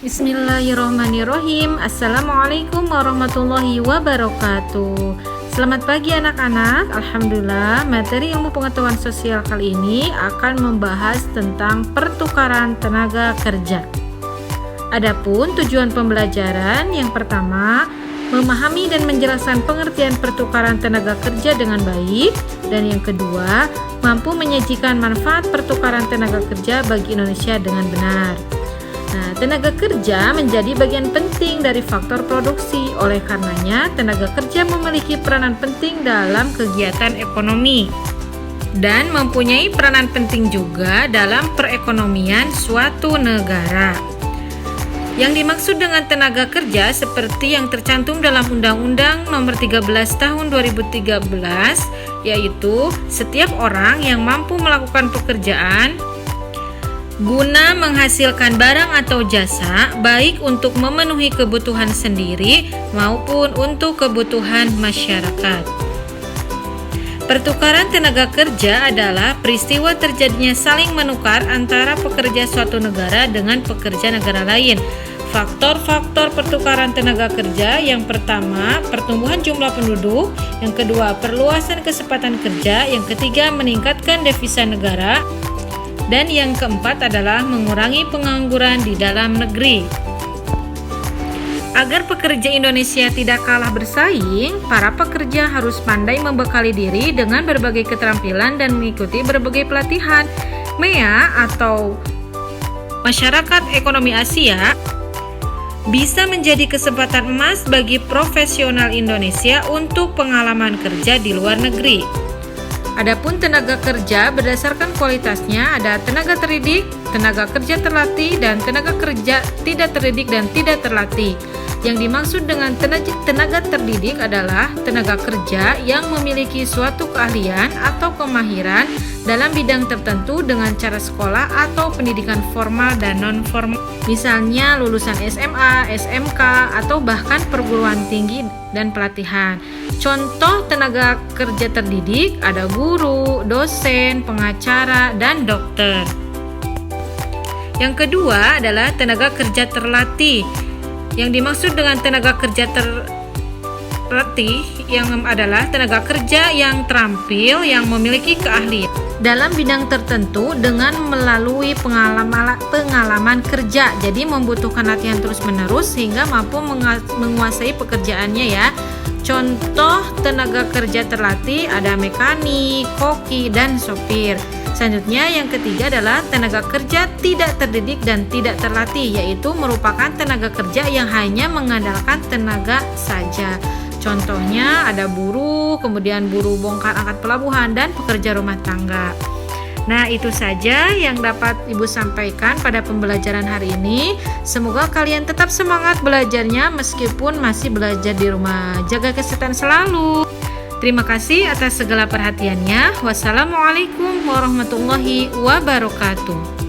Bismillahirrahmanirrahim. Assalamualaikum warahmatullahi wabarakatuh. Selamat pagi anak-anak. Alhamdulillah, materi ilmu pengetahuan sosial kali ini akan membahas tentang pertukaran tenaga kerja. Adapun tujuan pembelajaran yang pertama, memahami dan menjelaskan pengertian pertukaran tenaga kerja dengan baik, dan yang kedua, mampu menyajikan manfaat pertukaran tenaga kerja bagi Indonesia dengan benar. Nah, tenaga kerja menjadi bagian penting dari faktor produksi. Oleh karenanya, tenaga kerja memiliki peranan penting dalam kegiatan ekonomi dan mempunyai peranan penting juga dalam perekonomian suatu negara. Yang dimaksud dengan tenaga kerja seperti yang tercantum dalam Undang-Undang Nomor 13 Tahun 2013, yaitu setiap orang yang mampu melakukan pekerjaan guna menghasilkan barang atau jasa, baik untuk memenuhi kebutuhan sendiri maupun untuk kebutuhan masyarakat. Pertukaran tenaga kerja adalah peristiwa terjadinya saling menukar antara pekerja suatu negara dengan pekerja negara lain. Faktor-faktor pertukaran tenaga kerja: yang pertama, pertumbuhan jumlah penduduk; yang kedua, perluasan kesempatan kerja; yang ketiga, meningkatkan devisa negara; dan yang keempat adalah mengurangi pengangguran di dalam negeri. Agar pekerja Indonesia tidak kalah bersaing, para pekerja harus pandai membekali diri dengan berbagai keterampilan dan mengikuti berbagai pelatihan. MEA atau Masyarakat Ekonomi Asia bisa menjadi kesempatan emas bagi profesional Indonesia untuk pengalaman kerja di luar negeri. Adapun tenaga kerja berdasarkan kualitasnya ada tenaga terdidik, tenaga kerja terlatih, dan tenaga kerja tidak terdidik dan tidak terlatih. Yang dimaksud dengan tenaga terdidik adalah tenaga kerja yang memiliki suatu keahlian atau kemahiran dalam bidang tertentu dengan cara sekolah atau pendidikan formal dan non-formal. Misalnya lulusan SMA, SMK, atau bahkan perguruan tinggi dan pelatihan. Contoh tenaga kerja terdidik ada guru, dosen, pengacara, dan dokter. Yang kedua adalah tenaga kerja terlatih. Yang dimaksud dengan tenaga kerja terlatih yang adalah tenaga kerja yang terampil, yang memiliki keahlian dalam bidang tertentu dengan melalui pengalaman kerja. Jadi membutuhkan latihan terus-menerus sehingga mampu menguasai pekerjaannya ya. Contoh tenaga kerja terlatih ada mekanik, koki, dan sopir. Selanjutnya yang ketiga adalah tenaga kerja tidak terdidik dan tidak terlatih, yaitu merupakan tenaga kerja yang hanya mengandalkan tenaga saja. Contohnya ada buruh, kemudian buruh bongkar angkat pelabuhan, dan pekerja rumah tangga. Nah, itu saja yang dapat Ibu sampaikan pada pembelajaran hari ini. Semoga kalian tetap semangat belajarnya meskipun masih belajar di rumah. Jaga kesehatan selalu. Terima kasih atas segala perhatiannya. Wassalamualaikum warahmatullahi wabarakatuh.